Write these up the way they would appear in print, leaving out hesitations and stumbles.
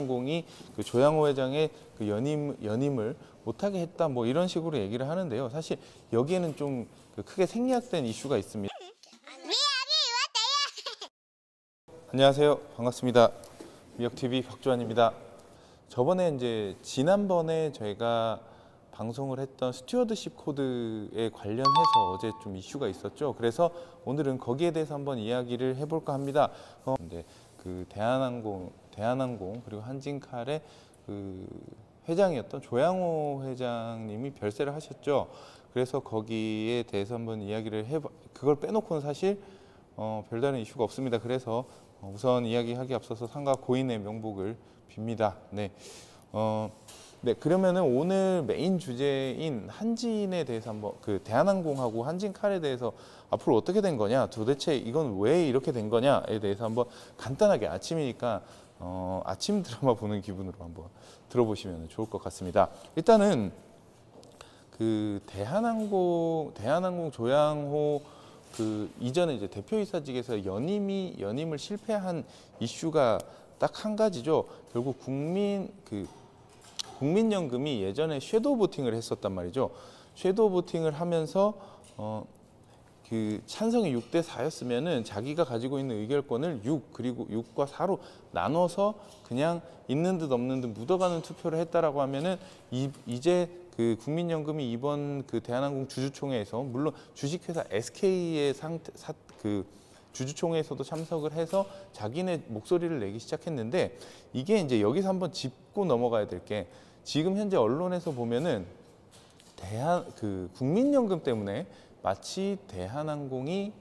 공이 그 조양호 회장의 그 연임을 못하게 했다 뭐 이런 식으로 얘기를 하는데요. 사실 여기에는 좀 크게 생략된 이슈가 있습니다. 안녕하세요, 반갑습니다. 미역TV 박주환입니다. 저번에 이제 지난번에 저희가 방송을 했던 스튜어드십 코드에 관련해서 어제 좀 이슈가 있었죠. 그래서 오늘은 거기에 대해서 한번 이야기를 해볼까 합니다. 근데 그 대한항공 그리고 한진칼의 그 회장이었던 조양호 회장님이 별세를 하셨죠. 그래서 거기에 대해서 한번 이야기를 그걸 빼놓고는 사실 별다른 이슈가 없습니다. 그래서 우선 이야기하기 앞서서 상가 고인의 명복을 빕니다. 네. 네, 그러면은 오늘 메인 주제인 한진에 대해서 한번 그 대한항공하고 한진칼에 대해서 앞으로 어떻게 된 거냐, 도대체 이건 왜 이렇게 된 거냐에 대해서 한번 간단하게 아침이니까 아침 드라마 보는 기분으로 한번 들어보시면 좋을 것 같습니다. 일단은 그 대한항공 조양호 그 이전에 이제 대표이사직에서 연임을 실패한 이슈가 딱 한 가지죠. 결국 국민연금이 예전에 섀도우 보팅을 했었단 말이죠. 섀도우 보팅을 하면서 그 찬성이 6대 4였으면은 자기가 가지고 있는 의결권을 6 그리고 6과 4로 나눠서 그냥 있는 듯 없는 듯 묻어가는 투표를 했다라고 하면은 이제 그 국민연금이 이번 그 대한항공 주주총회에서 물론 주식회사 SK의 그 주주총회에서도 참석을 해서 자기네 목소리를 내기 시작했는데, 이게 이제 여기서 한번 짚고 넘어가야 될 게, 지금 현재 언론에서 보면은 그 국민연금 때문에 마치 대한항공이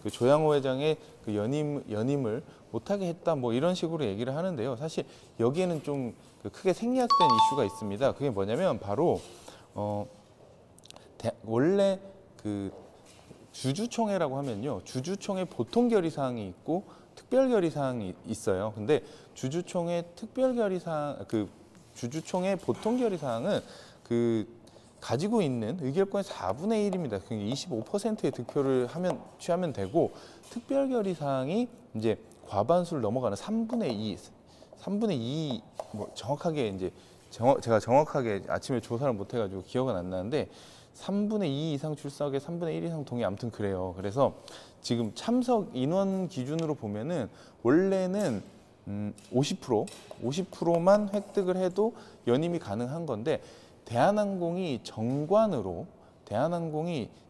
그 조양호 회장의 그 연임을 못하게 했다 뭐 이런 식으로 얘기를 하는데요. 사실 여기에는 좀 크게 생략된 이슈가 있습니다. 그게 뭐냐면 바로 원래 그 주주총회라고 하면요, 주주총회 보통 결의사항이 있고 특별 결의사항이 있어요. 근데 주주총회 주주총회 보통 결의사항은 그 가지고 있는 의결권의 4분의 1입니다. 그러니까 25%의 득표를 취하면 되고, 특별 결의사항이 이제 과반수를 넘어가는 3분의 2, 뭐 정확하게 이제 제가 정확하게 아침에 조사를 못 해가지고 기억은 안 나는데 3분의 2 이상 출석에 3분의 1 이상 동의, 아무튼 그래요. 그래서 지금 참석 인원 기준으로 보면은 원래는 50%만 획득을 해도 연임이 가능한 건데, 대한항공이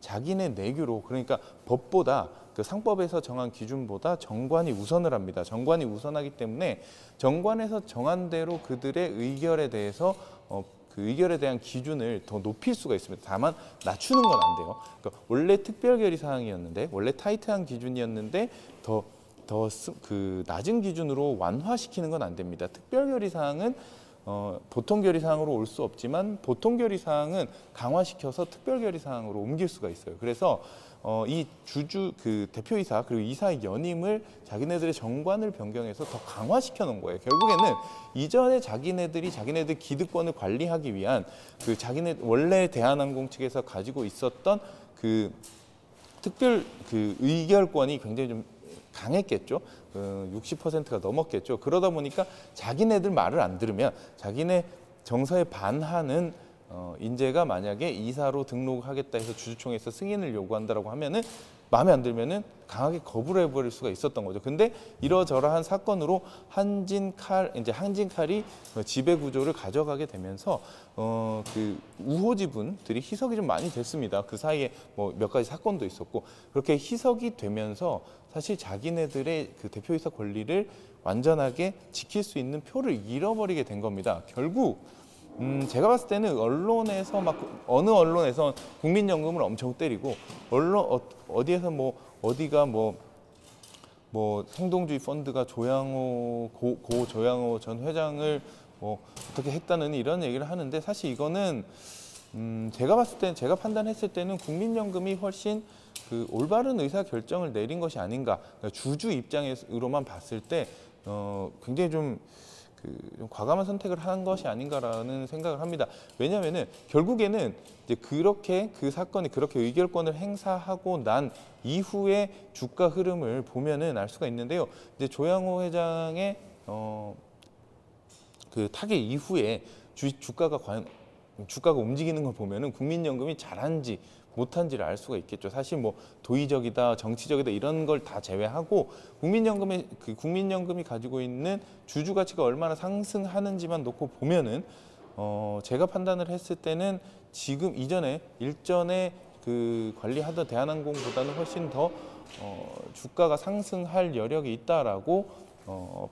자기네 내규로, 그러니까 법보다 그 상법에서 정한 기준보다 정관이 우선을 합니다. 정관이 우선하기 때문에 정관에서 정한 대로 그들의 의결에 대해서 그 의결에 대한 기준을 더 높일 수가 있습니다. 다만 낮추는 건 안 돼요. 그러니까 원래 특별 결의 사항이었는데, 원래 타이트한 기준이었는데 그 낮은 기준으로 완화시키는 건 안 됩니다. 특별 결의 사항은 보통 결의 사항으로 올 수 없지만 보통 결의 사항은 강화시켜서 특별 결의 사항으로 옮길 수가 있어요. 그래서 이 그 대표이사 그리고 이사의 연임을 자기네들의 정관을 변경해서 더 강화시켜 놓은 거예요. 결국에는 이전에 자기네들 기득권을 관리하기 위한 그 원래 대한항공 측에서 가지고 있었던 그 특별 그 의결권이 굉장히 좀 강했겠죠. 60%가 넘었겠죠. 그러다 보니까 자기네들 말을 안 들으면, 자기네 정서에 반하는 인재가 만약에 이사로 등록하겠다 해서 주주총회에서 승인을 요구한다라고 하면은 마음에 안 들면은 강하게 거부를 해버릴 수가 있었던 거죠. 근데 이러저러한 사건으로 한진칼이 지배 구조를 가져가게 되면서 그 우호 지분들이 희석이 좀 많이 됐습니다. 그 사이에 뭐 몇 가지 사건도 있었고, 그렇게 희석이 되면서 사실 자기네들의 그 대표이사 권리를 완전하게 지킬 수 있는 표를 잃어버리게 된 겁니다. 결국 제가 봤을 때는 언론에서 어느 언론에서 국민연금을 엄청 때리고, 어디에서 어디가 생동주의 펀드가 고 조양호 전 회장을 어떻게 했다는 이런 얘기를 하는데, 사실 이거는 제가 봤을 때, 제가 판단했을 때는 국민연금이 훨씬 그 올바른 의사 결정을 내린 것이 아닌가. 그러니까 주주 입장으로만 봤을 때 굉장히 좀 과감한 선택을 한 것이 아닌가라는 생각을 합니다. 왜냐하면은 결국에는 이제 그렇게 그 사건이 그렇게 의결권을 행사하고 난 이후에 주가 흐름을 보면은 알 수가 있는데요. 이제 조양호 회장의 그 타계 이후에 주가가 과연 주가가 움직이는 걸 보면은 국민연금이 잘한지 못한지를 알 수가 있겠죠. 사실 뭐 도의적이다, 정치적이다 이런 걸 다 제외하고 국민연금이 가지고 있는 주주 가치가 얼마나 상승하는지만 놓고 보면은 제가 판단을 했을 때는 지금 일전에 그 관리하던 대한항공보다는 훨씬 더 주가가 상승할 여력이 있다라고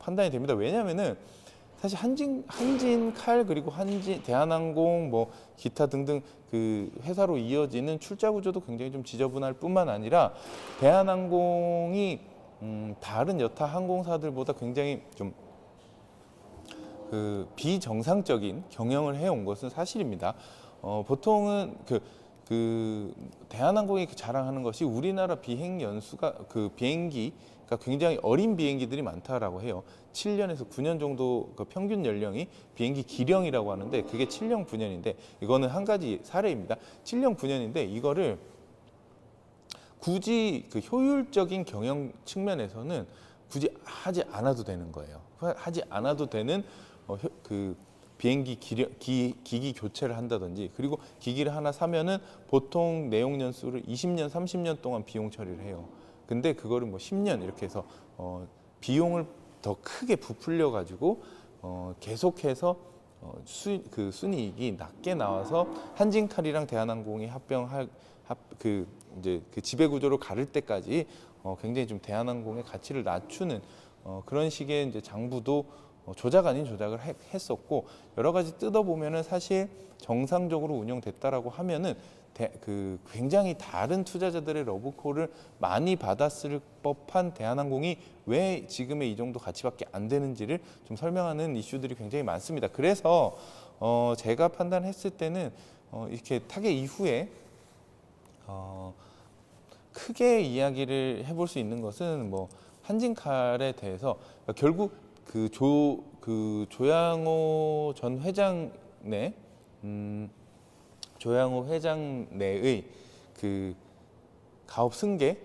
판단이 됩니다. 왜냐하면은 사실 한진칼 그리고 대한항공 뭐 기타 등등 그 회사로 이어지는 출자 구조도 굉장히 좀 지저분할 뿐만 아니라 대한항공이 다른 여타 항공사들보다 굉장히 좀 그 비정상적인 경영을 해온 것은 사실입니다. 보통은 그 대한항공이 자랑하는 것이 우리나라 비행 연수가 비행기가 굉장히 어린 비행기들이 많다라고 해요. 7년에서 9년 정도 그 평균 연령이 비행기 기령이라고 하는데 그게 7년 9년인데 이거는 한 가지 사례입니다. 7년 9년인데 이거를 굳이 그 효율적인 경영 측면에서는 굳이 하지 않아도 되는 거예요. 하지 않아도 되는 그 비행기 기기 교체를 한다든지 그리고 기기를 하나 사면은 보통 내용 연수를 20년, 30년 동안 비용 처리를 해요. 근데 그거를 뭐 10년 이렇게 해서 비용을 더 크게 부풀려 가지고 계속해서 그 순이익이 낮게 나와서 한진칼이랑 대한항공이 이제 그 지배 구조로 가를 때까지 굉장히 좀 대한항공의 가치를 낮추는 그런 식의 이제 장부도 조작 아닌 조작을 했었고 여러 가지 뜯어보면은 사실 정상적으로 운영됐다라고 하면은 굉장히 다른 투자자들의 러브콜을 많이 받았을 법한 대한항공이 왜 지금의 이 정도 가치밖에 안 되는지를 좀 설명하는 이슈들이 굉장히 많습니다. 그래서 제가 판단했을 때는 이렇게 타계 이후에 크게 이야기를 해볼 수 있는 것은 뭐 한진칼에 대해서 결국 조양호 전 회장 조양호 회장 내의 그 가업 승계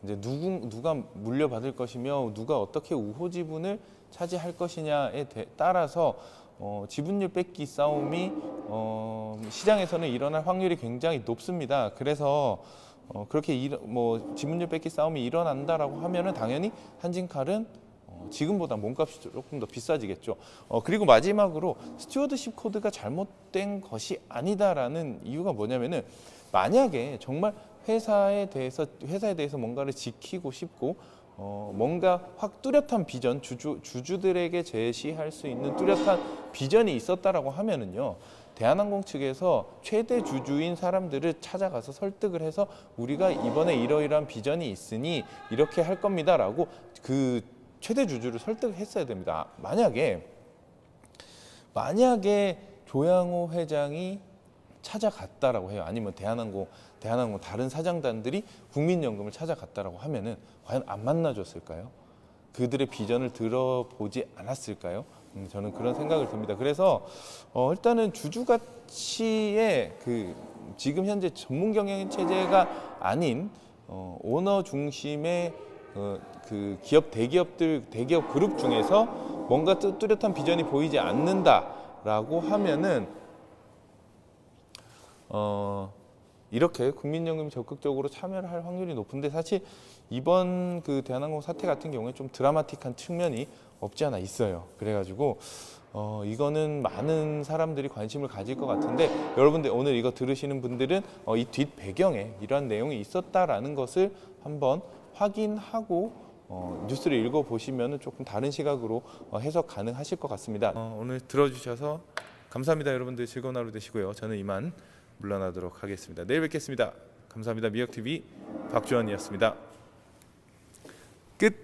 이제 누가 물려받을 것이며 누가 어떻게 우호 지분을 차지할 것이냐에 따라서 지분율 뺏기 싸움이 시장에서는 일어날 확률이 굉장히 높습니다. 그래서 그렇게 뭐 지분율 뺏기 싸움이 일어난다라고 하면은 당연히 한진칼은 지금보다 몸값이 조금 더 비싸지겠죠. 그리고 마지막으로 스튜어드십 코드가 잘못된 것이 아니다라는 이유가 뭐냐면은 만약에 정말 회사에 대해서 뭔가를 지키고 싶고 뭔가 확 뚜렷한 비전 주주들에게 제시할 수 있는 뚜렷한 비전이 있었다라고 하면은요. 대한항공 측에서 최대 주주인 사람들을 찾아가서 설득을 해서 우리가 이번에 이러이러한 비전이 있으니 이렇게 할 겁니다라고 그 최대 주주를 설득했어야 됩니다. 만약에 조양호 회장이 찾아갔다라고 해요. 아니면 대한항공 다른 사장단들이 국민연금을 찾아갔다라고 하면은 과연 안 만나줬을까요? 그들의 비전을 들어보지 않았을까요? 저는 그런 생각을 듭니다. 그래서 일단은 주주 가치의 지금 현재 전문 경영 체제가 아닌 오너 중심의 그 대기업 그룹 중에서 뭔가 뚜렷한 비전이 보이지 않는다라고 하면은 이렇게 국민연금이 적극적으로 참여를 할 확률이 높은데 사실 이번 그 대한항공 사태 같은 경우에 좀 드라마틱한 측면이 없지 않아 있어요. 그래가지고 이거는 많은 사람들이 관심을 가질 것 같은데 여러분들 오늘 이거 들으시는 분들은 이 뒷 배경에 이러한 내용이 있었다라는 것을 한번 확인하고 뉴스를 읽어보시면 조금 다른 시각으로 해석 가능하실 것 같습니다. 오늘 들어주셔서 감사합니다. 여러분들 즐거운 하루 되시고요. 저는 이만 물러나도록 하겠습니다. 내일 뵙겠습니다. 감사합니다. 미역TV 박주원이었습니다.